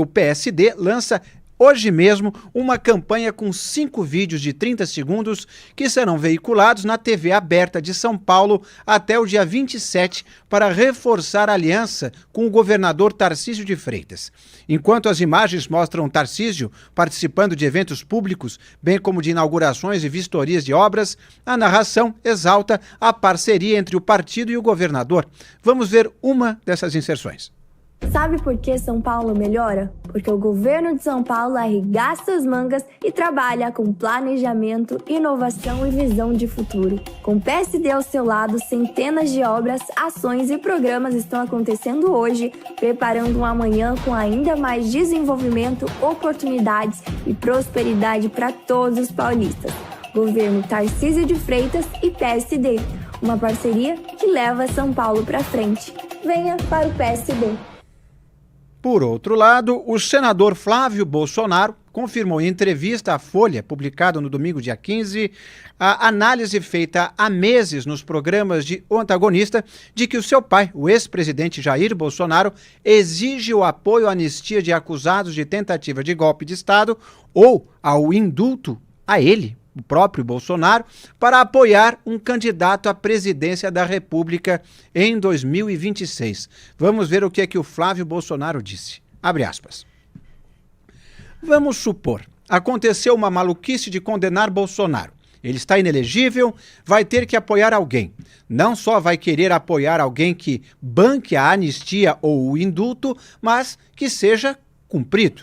O PSD lança hoje mesmo uma campanha com 5 vídeos de 30 segundos que serão veiculados na TV aberta de São Paulo até o dia 27 para reforçar a aliança com o governador Tarcísio de Freitas. Enquanto as imagens mostram Tarcísio participando de eventos públicos, bem como de inaugurações e vistorias de obras, a narração exalta a parceria entre o partido e o governador. Vamos ver uma dessas inserções. Sabe por que São Paulo melhora? Porque o governo de São Paulo arregaça as mangas e trabalha com planejamento, inovação e visão de futuro. Com o PSD ao seu lado, centenas de obras, ações e programas estão acontecendo hoje, preparando um amanhã com ainda mais desenvolvimento, oportunidades e prosperidade para todos os paulistas. Governo Tarcísio de Freitas e PSD. Uma parceria que leva São Paulo para frente. Venha para o PSD. Por outro lado, o senador Flávio Bolsonaro confirmou em entrevista à Folha, publicada no domingo, dia 15, a análise feita há meses nos programas de O Antagonista de que o seu pai, o ex-presidente Jair Bolsonaro, exige o apoio à anistia de acusados de tentativa de golpe de Estado ou ao indulto a ele, o próprio Bolsonaro, para apoiar um candidato à presidência da República em 2026. Vamos ver o que é que o Flávio Bolsonaro disse. Abre aspas. Vamos supor, aconteceu uma maluquice de condenar Bolsonaro. Ele está inelegível, vai ter que apoiar alguém. Não só vai querer apoiar alguém que banque a anistia ou o indulto, mas que seja cumprido.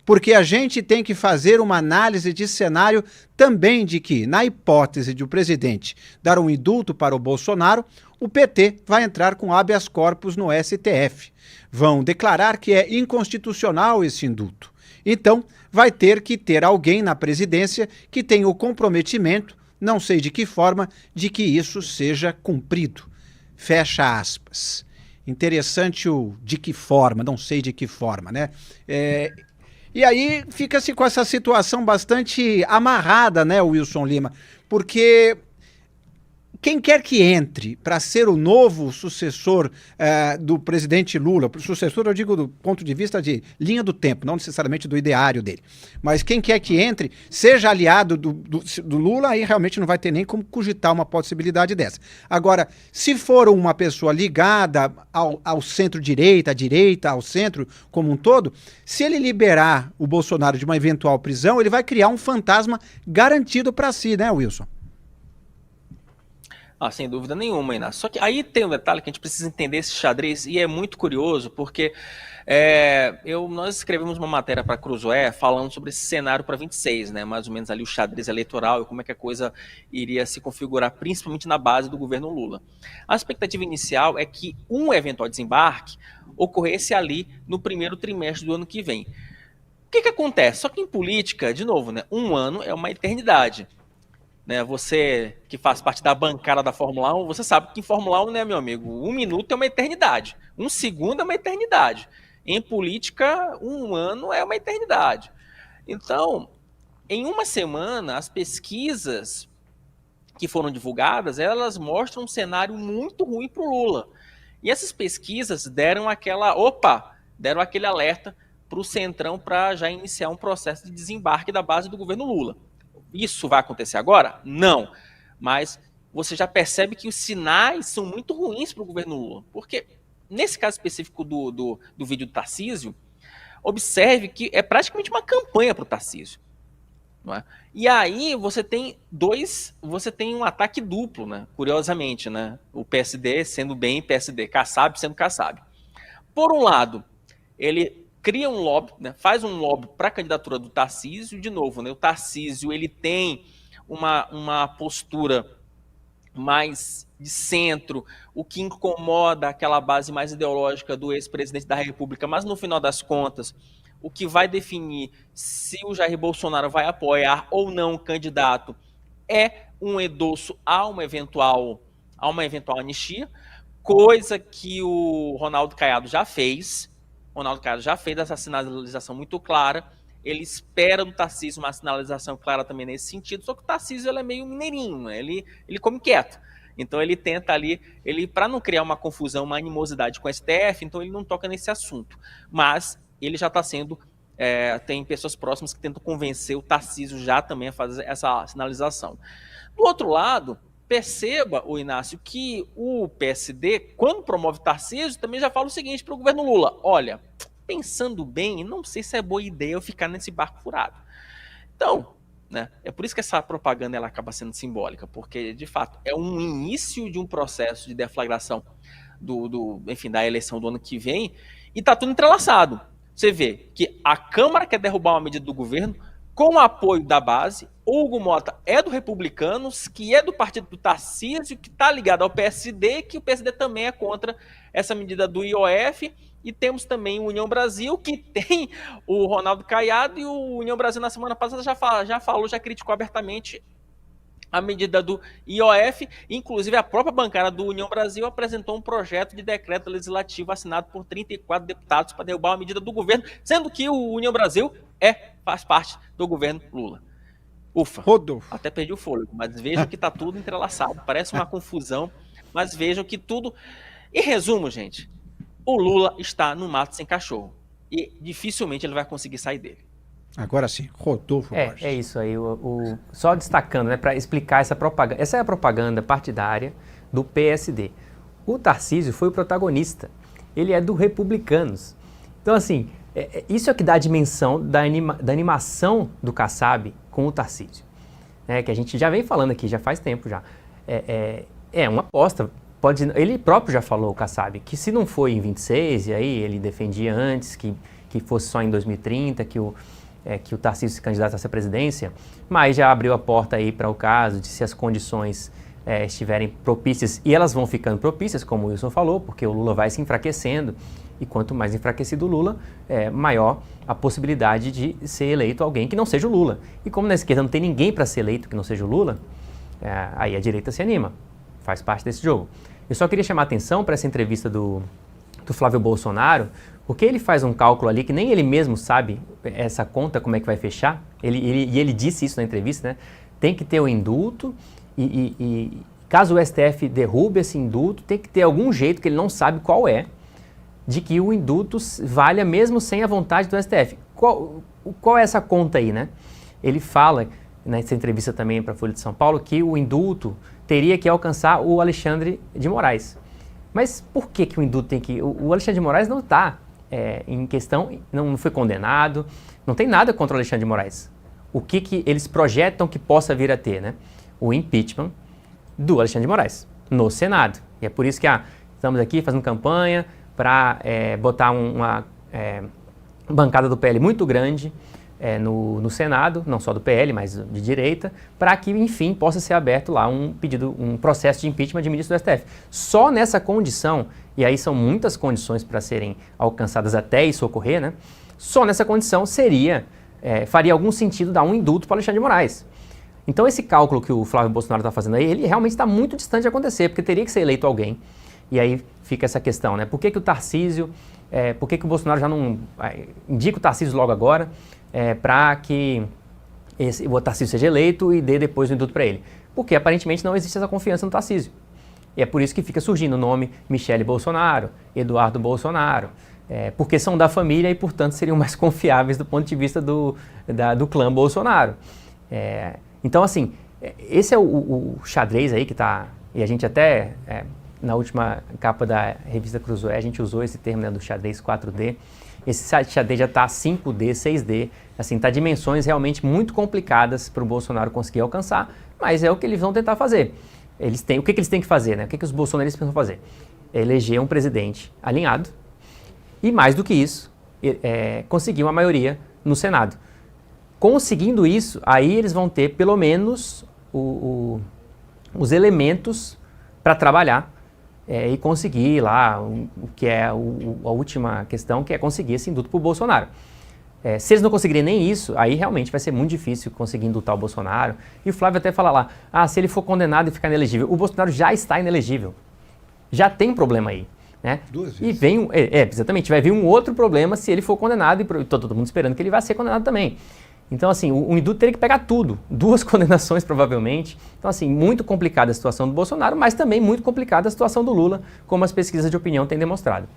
Porque a gente tem que fazer uma análise de cenário também de que, na hipótese de o presidente dar um indulto para o Bolsonaro, o PT vai entrar com habeas corpus no STF. Vão declarar que é inconstitucional esse indulto. Então, vai ter que ter alguém na presidência que tenha o comprometimento, não sei de que forma, de que isso seja cumprido. Fecha aspas. Interessante o de que forma, não sei de que forma, né? E aí fica-se com essa situação bastante amarrada, né, Wilson Lima? Porque quem quer que entre para ser o novo sucessor do presidente Lula, sucessor eu digo do ponto de vista de linha do tempo, não necessariamente do ideário dele, mas quem quer que entre, seja aliado do Lula, aí realmente não vai ter nem como cogitar uma possibilidade dessa. Agora, se for uma pessoa ligada ao centro-direita, à direita, ao centro como um todo, se ele liberar o Bolsonaro de uma eventual prisão, ele vai criar um fantasma garantido para si, né, Wilson? Sem dúvida nenhuma, Inácio. Só que aí tem um detalhe que a gente precisa entender esse xadrez, e é muito curioso, porque nós escrevemos uma matéria para a Cruzoé falando sobre esse cenário para 26, né? Mais ou menos ali o xadrez eleitoral e como é que a coisa iria se configurar, principalmente na base do governo Lula. A expectativa inicial é que um eventual desembarque ocorresse ali no primeiro trimestre do ano que vem. O que acontece? Só que em política, de novo, né? Um ano é uma eternidade. Né, você que faz parte da bancada da Fórmula 1, você sabe que em Fórmula 1, né, meu amigo, 1 minuto é uma eternidade, 1 segundo é uma eternidade. Em política, 1 ano é uma eternidade. Então, em uma semana, as pesquisas que foram divulgadas, elas mostram um cenário muito ruim para o Lula. E essas pesquisas deram aquele alerta para o Centrão para já iniciar um processo de desembarque da base do governo Lula. Isso vai acontecer agora? Não. Mas você já percebe que os sinais são muito ruins para o governo Lula. Porque, nesse caso específico do vídeo do Tarcísio, observe que é praticamente uma campanha para o Tarcísio. Não é? E aí você tem um ataque duplo, né? Curiosamente, né? O PSD sendo bem PSD, Kassab sendo Kassab. Por um lado, ele cria um lobby, né, faz um lobby para a candidatura do Tarcísio, de novo, né, o Tarcísio ele tem uma postura mais de centro, o que incomoda aquela base mais ideológica do ex-presidente da República, mas no final das contas, o que vai definir se o Jair Bolsonaro vai apoiar ou não o candidato é um endosso a uma eventual anistia, coisa que o Ronaldo Caiado já fez. O Ronaldo Caiado já fez essa sinalização muito clara. Ele espera do Tarcísio uma sinalização clara também nesse sentido, só que o Tarcísio ele é meio mineirinho, né? Ele come quieto. Então ele tenta ali, para não criar uma confusão, uma animosidade com o STF, então ele não toca nesse assunto. Mas ele já está sendo... tem pessoas próximas que tentam convencer o Tarcísio já também a fazer essa sinalização. Do outro lado, perceba, o Inácio, que o PSD, quando promove Tarcísio, também já fala o seguinte para o governo Lula: olha, pensando bem, não sei se é boa ideia eu ficar nesse barco furado. Então, né, é por isso que essa propaganda ela acaba sendo simbólica, porque, de fato, é um início de um processo de deflagração enfim, da eleição do ano que vem, e está tudo entrelaçado. Você vê que a Câmara quer derrubar uma medida do governo com o apoio da base. Hugo Mota é do Republicanos, que é do partido do Tarcísio, que está ligado ao PSD, que o PSD também é contra essa medida do IOF. E temos também o União Brasil, que tem o Ronaldo Caiado, e o União Brasil na semana passada já criticou abertamente a medida do IOF. Inclusive, a própria bancada do União Brasil apresentou um projeto de decreto legislativo assinado por 34 deputados para derrubar a medida do governo, sendo que o União Brasil faz parte do governo Lula. Ufa, Rodolfo. Até perdi o fôlego, mas vejam que está tudo entrelaçado. Parece uma confusão, mas vejam que tudo... Em resumo, gente, o Lula está no mato sem cachorro e dificilmente ele vai conseguir sair dele. Agora sim, Rodolfo Borges. É isso aí, só destacando, né, para explicar essa propaganda. Essa é a propaganda partidária do PSD. O Tarcísio foi o protagonista, ele é do Republicanos. Então, assim, isso é que dá a dimensão da animação do Kassab com o Tarcísio, que a gente já vem falando aqui, já faz tempo já. É uma aposta. Ele próprio já falou, o Kassab, que se não foi em 26, e aí ele defendia antes que fosse só em 2030, que o Tarcísio se candidatasse à presidência, mas já abriu a porta aí para o caso de, se as condições estiverem propícias, e elas vão ficando propícias, como o Wilson falou, porque o Lula vai se enfraquecendo, e quanto mais enfraquecido o Lula, maior a possibilidade de ser eleito alguém que não seja o Lula. E como na esquerda não tem ninguém para ser eleito que não seja o Lula, aí a direita se anima, faz parte desse jogo. Eu só queria chamar a atenção para essa entrevista do Flávio Bolsonaro, porque ele faz um cálculo ali que nem ele mesmo sabe essa conta, como é que vai fechar. Ele disse isso na entrevista, né? Tem que ter o indulto e caso o STF derrube esse indulto, tem que ter algum jeito, que ele não sabe qual é, de que o indulto valha mesmo sem a vontade do STF. Qual é essa conta aí, né? Ele fala, nessa entrevista também para a Folha de São Paulo, que o indulto teria que alcançar o Alexandre de Moraes. Mas por que o indulto tem que... O Alexandre de Moraes não está em questão, não foi condenado, não tem nada contra o Alexandre de Moraes. O que eles projetam que possa vir a ter, né? O impeachment do Alexandre de Moraes no Senado. E é por isso que estamos aqui fazendo campanha para botar uma bancada do PL muito grande no Senado, não só do PL, mas de direita, para que, enfim, possa ser aberto lá um processo de impeachment de ministro do STF. Só nessa condição, e aí são muitas condições para serem alcançadas até isso ocorrer, né? Só nessa condição faria algum sentido dar um indulto para Alexandre de Moraes. Então esse cálculo que o Flávio Bolsonaro está fazendo aí, ele realmente está muito distante de acontecer, porque teria que ser eleito alguém. E aí fica essa questão, né? Por que o Tarcísio, por que o Bolsonaro já não indica o Tarcísio logo agora, para que o Tarcísio seja eleito e dê depois o indulto para ele? Porque aparentemente não existe essa confiança no Tarcísio. E é por isso que fica surgindo o nome Michele Bolsonaro, Eduardo Bolsonaro, porque são da família e, portanto, seriam mais confiáveis do ponto de vista do clã Bolsonaro. Então, assim, esse é o xadrez aí que está... E a gente até, na última capa da revista Cruzoé, a gente usou esse termo, né, do xadrez 4D. Esse xadrez já está 5D, 6D, assim, está dimensões realmente muito complicadas para o Bolsonaro conseguir alcançar, mas é o que eles vão tentar fazer. O que eles têm que fazer, né? O que os bolsonaristas pensam fazer? Eleger um presidente alinhado e, mais do que isso, conseguir uma maioria no Senado. Conseguindo isso, aí eles vão ter pelo menos os elementos para trabalhar e conseguir lá o que é a última questão, que é conseguir esse indulto para o Bolsonaro. Se eles não conseguirem nem isso, aí realmente vai ser muito difícil conseguir indultar o Bolsonaro. E o Flávio até fala lá, se ele for condenado e ficar inelegível, o Bolsonaro já está inelegível. Já tem um problema aí. Né? Duas vezes. E vem, exatamente, vai vir um outro problema se ele for condenado, e todo mundo esperando que ele vai ser condenado também. Então, assim, o indulto teria que pegar tudo, 2 condenações provavelmente. Então, assim, muito complicada a situação do Bolsonaro, mas também muito complicada a situação do Lula, como as pesquisas de opinião têm demonstrado.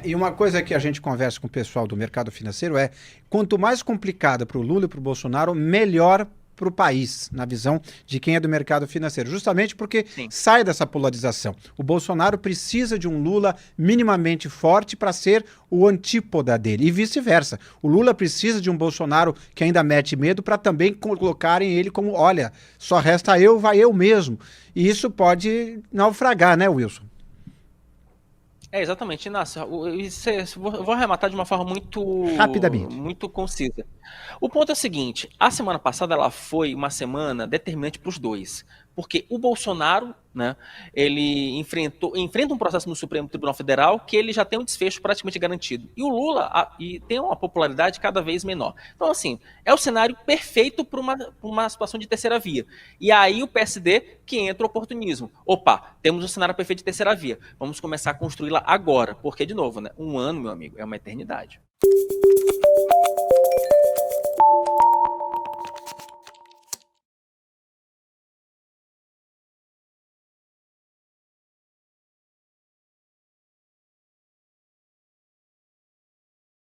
E uma coisa que a gente conversa com o pessoal do mercado financeiro é, quanto mais complicada para o Lula e para o Bolsonaro, melhor para o país, na visão de quem é do mercado financeiro, justamente porque Sim. sai dessa polarização. O Bolsonaro precisa de um Lula minimamente forte para ser o antípoda dele, e vice-versa. O Lula precisa de um Bolsonaro que ainda mete medo para também colocarem ele como, olha, só resta eu, vai eu mesmo. E isso pode naufragar, né, Wilson? Exatamente, Inácio. Eu vou arrematar de uma forma Rapidamente. muito concisa. O ponto é o seguinte: a semana passada ela foi uma semana determinante para os dois, porque o Bolsonaro, né, ele enfrenta um processo no Supremo Tribunal Federal que ele já tem um desfecho praticamente garantido, e o Lula tem uma popularidade cada vez menor. Então, assim, é o cenário perfeito para uma situação de terceira via. E aí o PSD que entra o oportunismo. Opa, temos um cenário perfeito de terceira via. Vamos começar a construí-la agora, porque, de novo, né, um ano, meu amigo, é uma eternidade.